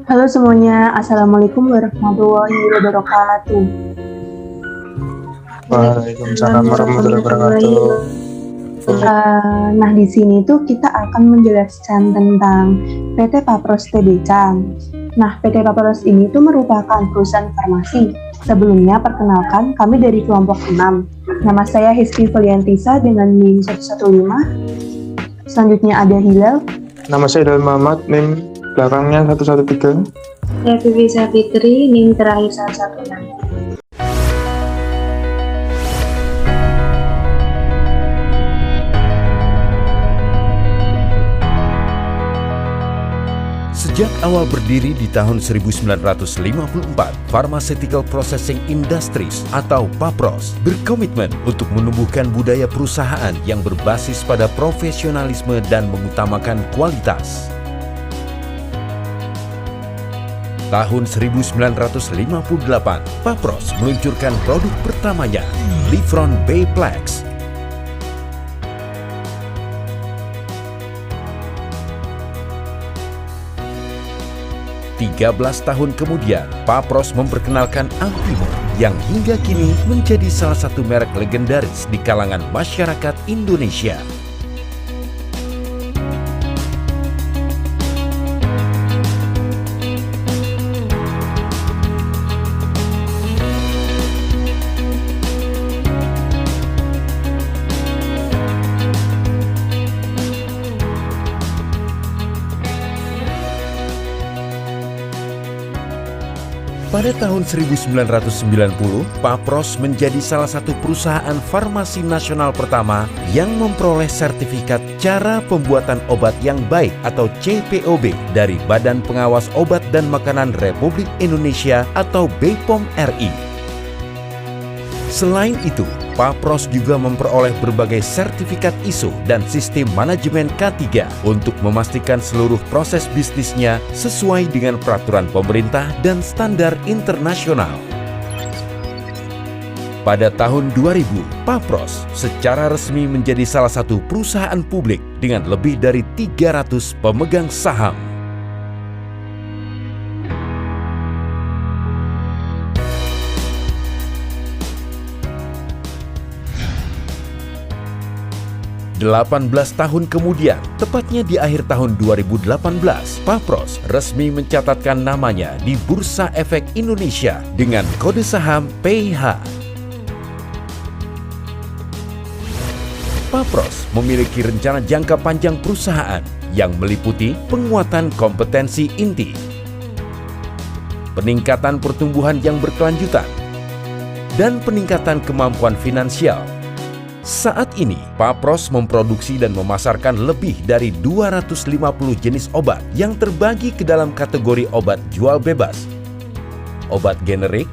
Halo semuanya, Assalamualaikum warahmatullahi wabarakatuh. Waalaikumsalam warahmatullahi wabarakatuh. Nah, di sini tuh kita akan menjelaskan tentang PT Papros Tbk. Nah, PT Papros ini tuh merupakan perusahaan farmasi. Sebelumnya, perkenalkan, kami dari kelompok 6. Nama saya Hizki Feliantisa dengan NIM 115. Selanjutnya ada Hilal. Nama saya Hilal Muhammad, NIM belakangnya 113. Saya Vivi Savitri, NIM terakhir 116. Sejak awal berdiri di tahun 1954, Pharmaceutical Processing Industries atau PAPROS berkomitmen untuk menumbuhkan budaya perusahaan yang berbasis pada profesionalisme dan mengutamakan kualitas. Tahun 1958, PAPROS meluncurkan produk pertamanya, Livron Bayplex. 13 tahun kemudian, PAPROS memperkenalkan Ampimo yang hingga kini menjadi salah satu merek legendaris di kalangan masyarakat Indonesia. Pada tahun 1990, PAPROS menjadi salah satu perusahaan farmasi nasional pertama yang memperoleh sertifikat cara pembuatan obat yang baik atau CPOB dari Badan Pengawas Obat dan Makanan Republik Indonesia atau BPOM RI. Selain itu, PAPROS juga memperoleh berbagai sertifikat ISO dan sistem manajemen K3 untuk memastikan seluruh proses bisnisnya sesuai dengan peraturan pemerintah dan standar internasional. Pada tahun 2000, PAPROS secara resmi menjadi salah satu perusahaan publik dengan lebih dari 300 pemegang saham. Delapan belas tahun kemudian, tepatnya di akhir tahun 2018, PAPROS resmi mencatatkan namanya di Bursa Efek Indonesia dengan kode saham PH. PAPROS memiliki rencana jangka panjang perusahaan yang meliputi penguatan kompetensi inti, peningkatan pertumbuhan yang berkelanjutan, dan peningkatan kemampuan finansial. Saat ini, PAPROS memproduksi dan memasarkan lebih dari 250 jenis obat yang terbagi ke dalam kategori obat jual bebas, obat generik,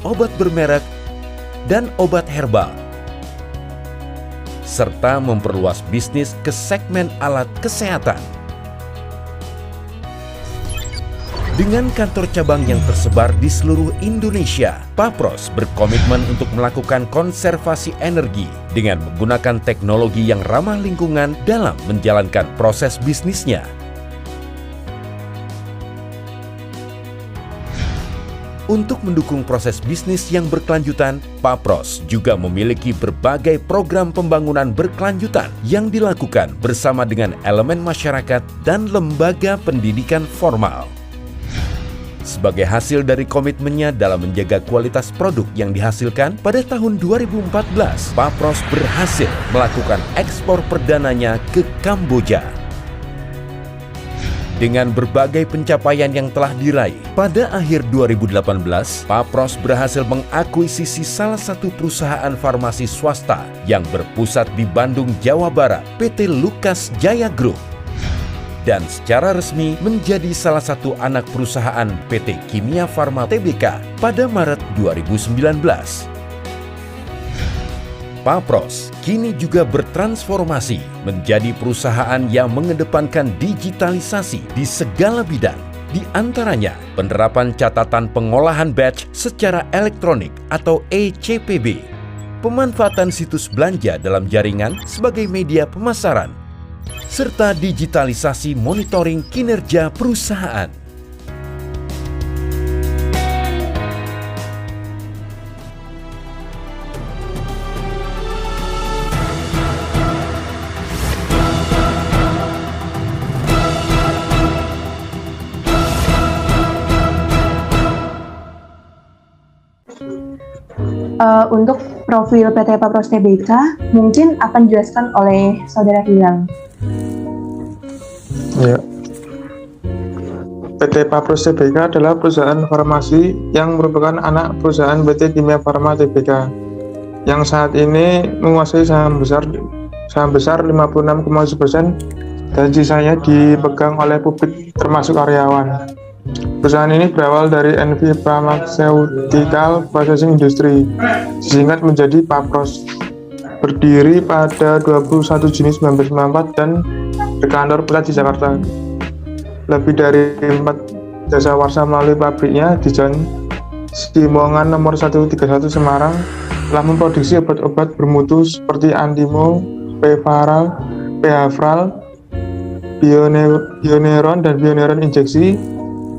obat bermerek, dan obat herbal, serta memperluas bisnis ke segmen alat kesehatan. Dengan kantor cabang yang tersebar di seluruh Indonesia, PAPROS berkomitmen untuk melakukan konservasi energi dengan menggunakan teknologi yang ramah lingkungan dalam menjalankan proses bisnisnya. Untuk mendukung proses bisnis yang berkelanjutan, PAPROS juga memiliki berbagai program pembangunan berkelanjutan yang dilakukan bersama dengan elemen masyarakat dan lembaga pendidikan formal. Sebagai hasil dari komitmennya dalam menjaga kualitas produk yang dihasilkan, pada tahun 2014, PAPROS berhasil melakukan ekspor perdananya ke Kamboja. Dengan berbagai pencapaian yang telah diraih, pada akhir 2018, PAPROS berhasil mengakuisisi salah satu perusahaan farmasi swasta yang berpusat di Bandung, Jawa Barat, PT Lukas Jaya Group, dan secara resmi menjadi salah satu anak perusahaan PT Kimia Farma Tbk pada Maret 2019. PAPROS kini juga bertransformasi menjadi perusahaan yang mengedepankan digitalisasi di segala bidang, di antaranya penerapan catatan pengolahan batch secara elektronik atau ECPB, pemanfaatan situs belanja dalam jaringan sebagai media pemasaran, serta digitalisasi monitoring kinerja perusahaan. Untuk profil PT Papros Tbk mungkin akan dijelaskan oleh Saudara Hilal. Ya. PT Papros Tbk adalah perusahaan farmasi yang merupakan anak perusahaan PT Kimia Farma Tbk yang saat ini menguasai saham besar 56,1% dan sisanya dipegang oleh publik termasuk karyawan. Perusahaan ini berawal dari NV Pharmaceutical Processing Industry, singkat menjadi Papros. Berdiri pada 21 Juni 1994 dan berkantor pusat di Jakarta. Lebih dari 4 dasawarsa melalui pabriknya di Jalan Simongan nomor 131 Semarang telah memproduksi obat-obat bermutu seperti Antimo, Pevaral, Pehavral, Bioneron dan Bioneron injeksi,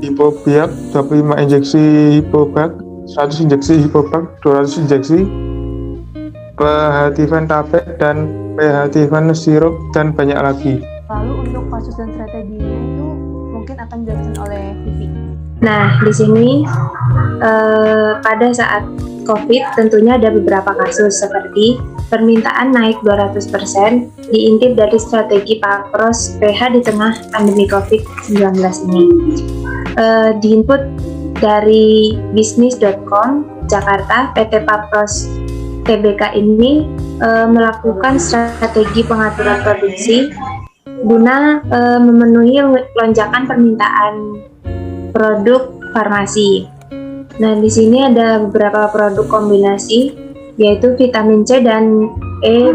Hipobiak 25 injeksi Hipobak, 100 injeksi Hipobak, 200 injeksi Pehativan tablet dan Pehativan sirup dan banyak lagi. Lalu untuk kasus dan strateginya itu mungkin akan dijelaskan oleh Vivi. Nah, di sini pada saat COVID tentunya ada beberapa kasus seperti permintaan naik 200% diintip dari strategi Papros PH di tengah pandemi COVID-19 ini. Diinput dari bisnis.com Jakarta, PT Papros Tbk ini melakukan strategi pengaturan produksi guna memenuhi lonjakan permintaan produk farmasi. Nah, di sini ada beberapa produk kombinasi yaitu vitamin C dan E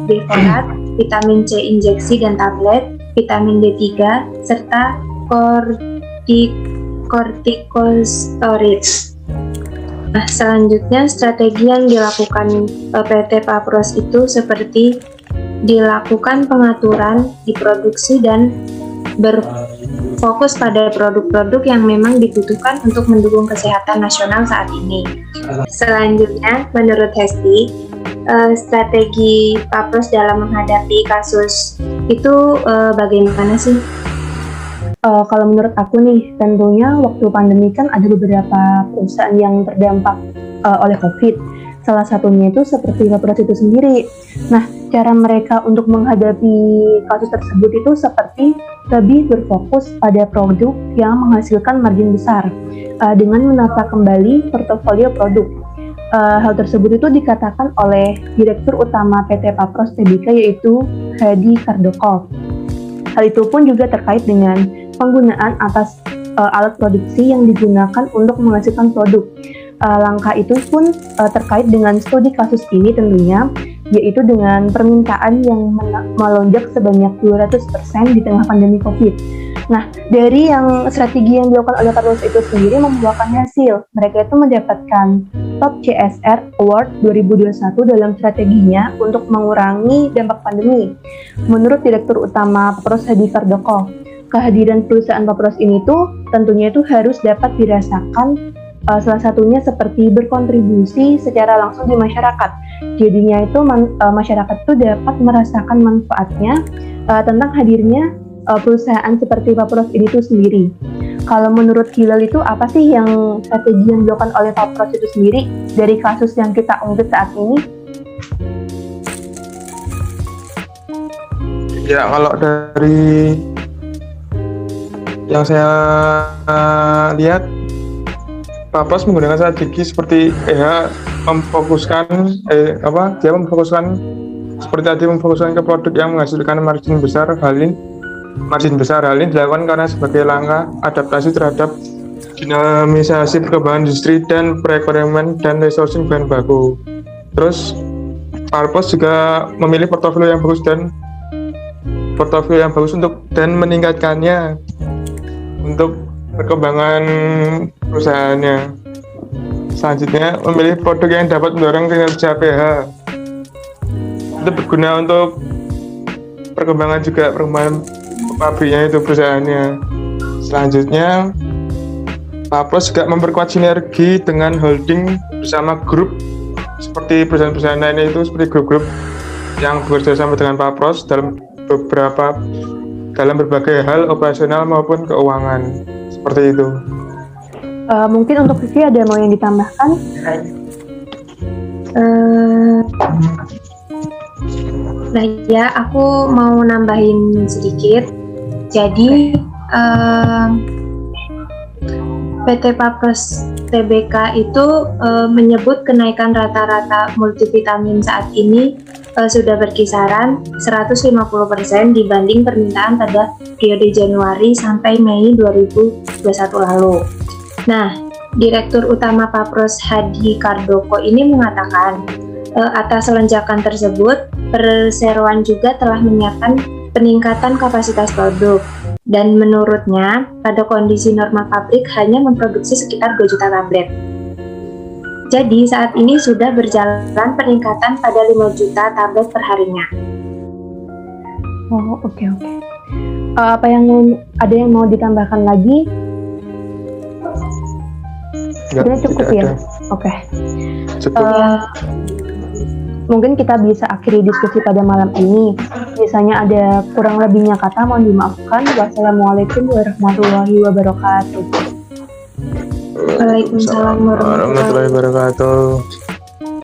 bifolat, vitamin C injeksi dan tablet, vitamin D3 serta corticosteroids. Nah, selanjutnya strategi yang dilakukan PT Papros itu seperti dilakukan pengaturan di produksi dan berfokus pada produk-produk yang memang dibutuhkan untuk mendukung kesehatan nasional saat ini. Selanjutnya, menurut Hesti, strategi Papros dalam menghadapi kasus itu bagaimana sih? Kalau menurut aku nih, tentunya waktu pandemi kan ada beberapa perusahaan yang terdampak oleh COVID. Salah satunya itu seperti Papros itu sendiri. Nah, cara mereka untuk menghadapi kasus tersebut itu seperti lebih berfokus pada produk yang menghasilkan margin besar dengan menata kembali portofolio produk. Hal tersebut itu dikatakan oleh Direktur Utama PT Papros Tbk yaitu Hadi Kardoko. Hal itu pun juga terkait dengan penggunaan atas alat produksi yang digunakan untuk menghasilkan produk. Langkah itu pun terkait dengan studi kasus ini tentunya, yaitu dengan permintaan yang melonjak sebanyak 200% di tengah pandemi COVID. Nah, dari yang strategi yang dilakukan oleh Papros itu sendiri membuahkan hasil. Mereka itu mendapatkan Top CSR Award 2021 dalam strateginya untuk mengurangi dampak pandemi. Menurut Direktur Utama Papros Hadi Kardoko, kehadiran perusahaan Papros ini tuh tentunya itu harus dapat dirasakan, salah satunya seperti berkontribusi secara langsung di masyarakat. Jadinya itu masyarakat itu dapat merasakan manfaatnya tentang hadirnya perusahaan seperti Papros ini tuh sendiri. Kalau menurut Hilal itu apa sih yang strategi yang dilakukan oleh Papros itu sendiri dari kasus yang kita ungkit saat ini? Ya, kalau dari yang saya lihat, Papros menggunakan strategi seperti dia memfokuskan seperti tadi memfokuskan ke produk yang menghasilkan margin besar. Hal ini dilakukan karena sebagai langkah adaptasi terhadap dinamisasi perkembangan industri dan perekonomian dan resourcing bahan baku. Terus Papros juga memilih portofolio yang bagus dan meningkatkannya untuk perkembangan perusahaannya. Selanjutnya, memilih produk yang dapat mendorong kinerja PH. Itu berguna untuk perkembangan pabriknya itu perusahaannya. Selanjutnya, Papros juga memperkuat sinergi dengan holding bersama grup seperti perusahaan-perusahaan lainnya itu seperti grup-grup yang bekerja sama dengan Papros dalam berbagai hal operasional maupun keuangan. Seperti itu. Mungkin untuk Vivi ada mau yang ditambahkan? Eh, Nah ya, aku mau nambahin sedikit. Jadi PT Papros Tbk itu menyebut kenaikan rata-rata multivitamin saat ini sudah berkisaran 150% dibanding permintaan pada periode Januari sampai Mei 2021 lalu. Nah, Direktur Utama Papros Hadi Kardoko ini mengatakan atas lonjakan tersebut, perseroan juga telah menyiapkan peningkatan kapasitas produk. Dan menurutnya, pada kondisi normal pabrik hanya memproduksi sekitar 2 juta tablet. Jadi saat ini sudah berjalan peningkatan pada 5 juta tablet per harinya. Oh, oke. Ada yang mau ditambahkan lagi? Enggak, Ini cukup tidak ya? ada. Oke. Cukup. Mungkin kita bisa akhiri diskusi pada malam ini. Biasanya ada kurang lebihnya kata, mohon dimaafkan. Wassalamualaikum warahmatullahi wabarakatuh. Waalaikumsalam warahmatullahi warahmatullahi wabarakatuh.